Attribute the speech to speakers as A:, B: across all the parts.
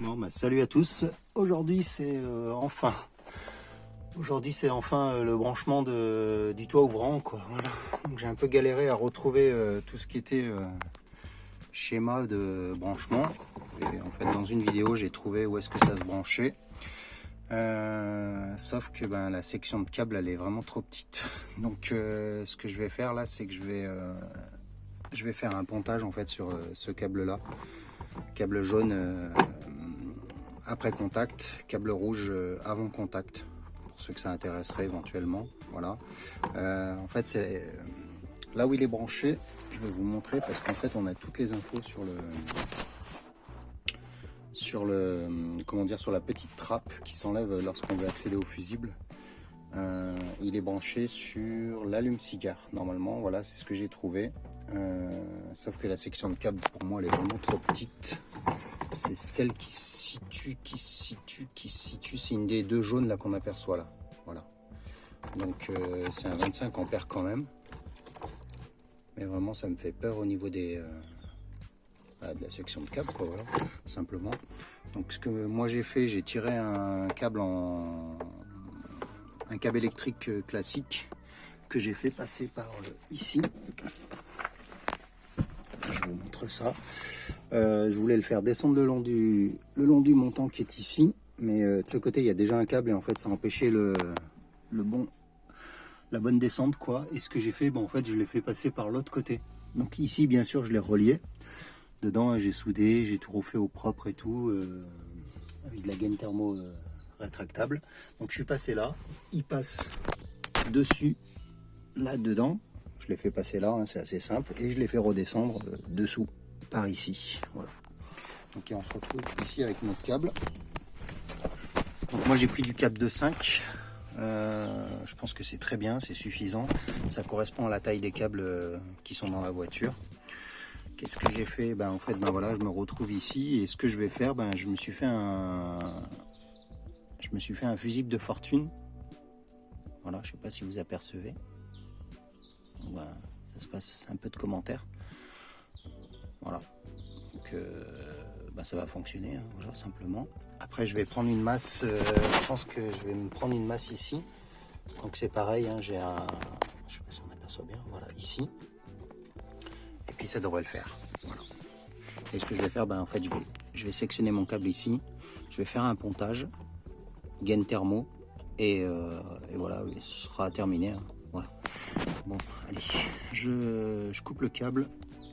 A: Bon, bah, salut à tous. Aujourd'hui c'est enfin le branchement du toit ouvrant, quoi. Voilà. Donc j'ai un peu galéré à retrouver tout ce qui était schéma de branchement. Et en fait dans une vidéo j'ai trouvé où est-ce que ça se branchait. Sauf que ben, la section de câble elle est vraiment trop petite. Donc ce que je vais faire là, c'est que je vais faire un pontage en fait sur ce câble là. Câble jaune après contact, câble rouge avant contact, pour ceux que ça intéresserait éventuellement. Voilà. En fait, c'est là où il est branché. Je vais vous montrer parce qu'en fait, on a toutes les infos sur la petite trappe qui s'enlève lorsqu'on veut accéder au fusible. Il est branché sur l'allume-cigare normalement. Voilà, c'est ce que j'ai trouvé. Sauf que la section de câble pour moi elle est vraiment trop petite. C'est celle qui se situe, c'est une des deux jaunes là qu'on aperçoit là. Voilà. Donc c'est un 25 ampères quand même. Mais vraiment ça me fait peur au niveau de la section de câble, quoi, voilà, simplement. Donc ce que moi j'ai fait, j'ai tiré un câble électrique classique que j'ai fait passer par ici. Je vous montre ça. Je voulais le faire descendre le long du montant qui est ici, mais de ce côté il y a déjà un câble et en fait ça empêchait la bonne descente, quoi. Et ce que j'ai fait, en fait je l'ai fait passer par l'autre côté. Donc ici bien sûr je l'ai relié dedans, j'ai soudé, j'ai tout refait au propre et tout, avec de la gaine thermo rétractable. Donc je suis passé là, il passe dessus là dedans, je l'ai fait passer là, hein, c'est assez simple, et je l'ai fait redescendre dessous par ici. Voilà. Donc on se retrouve ici avec notre câble. Donc moi j'ai pris du câble de 5. Je pense que c'est très bien, c'est suffisant. Ça correspond à la taille des câbles qui sont dans la voiture. Qu'est-ce que j'ai fait? En fait, voilà, je me retrouve ici et ce que je vais faire, je me suis fait un fusible de fortune. Voilà, je sais pas si vous apercevez. Donc, ça se passe un peu de commentaires. Voilà. Donc ça va fonctionner, hein, voilà, simplement. Après je vais prendre une masse, je pense que je vais me prendre une masse ici. Donc c'est pareil, hein, j'ai un, je sais pas si on aperçoit bien, voilà, ici. Et puis ça devrait le faire. Voilà. Et ce que je vais faire, en fait je vais sectionner mon câble ici. Je vais faire un pontage, gaine thermo, et voilà, il sera terminé. Hein, voilà. Bon, allez, je coupe le câble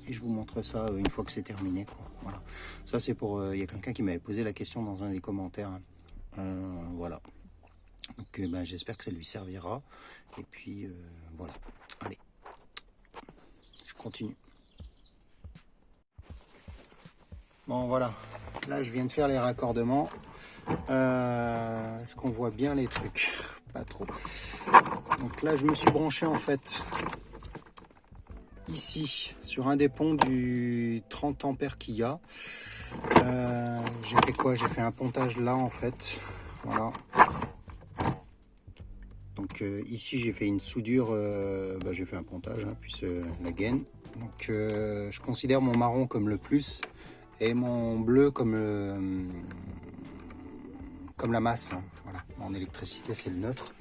A: et je vous montre ça une fois que c'est terminé, quoi. Voilà. Ça c'est pour, il y a quelqu'un qui m'avait posé la question dans un des commentaires. Voilà. Donc j'espère que ça lui servira. Et puis voilà. Allez, je continue. Bon voilà. Là je viens de faire les raccordements. Est-ce qu'on voit bien les trucs? Pas trop. Donc là je me suis branché en fait ici sur un des ponts du 30 ampères qu'il y a. J'ai fait quoi? J'ai fait un pontage là en fait. Voilà. Donc ici j'ai fait une soudure, j'ai fait un pontage, hein, puis la gaine. Donc je considère mon marron comme le plus et mon bleu comme la masse. Hein, voilà. En électricité c'est le neutre.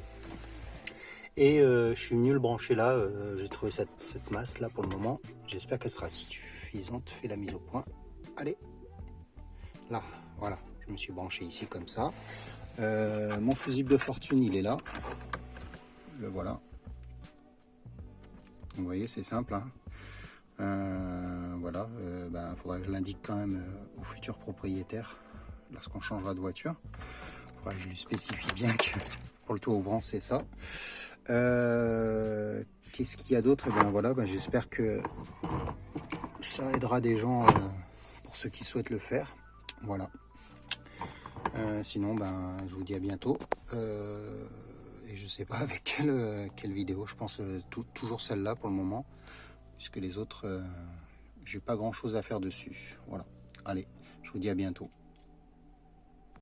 A: Et je suis venu le brancher là, j'ai trouvé cette masse là pour le moment. J'espère qu'elle sera suffisante. Fais la mise au point. Allez, là, voilà, je me suis branché ici comme ça. Mon fusible de fortune il est là. Le voilà. Vous voyez, c'est simple. Hein. Voilà, faudra que je l'indique quand même au futur propriétaire lorsqu'on changera de voiture. Il faudra que je lui spécifie bien que pour le toit ouvrant c'est ça. Qu'est-ce qu'il y a d'autre? Voilà, j'espère que ça aidera des gens pour ceux qui souhaitent le faire. Voilà. Sinon, je vous dis à bientôt. Et je sais pas avec quelle vidéo. Je pense toujours celle-là pour le moment, puisque les autres, j'ai pas grand-chose à faire dessus. Voilà. Allez, je vous dis à bientôt.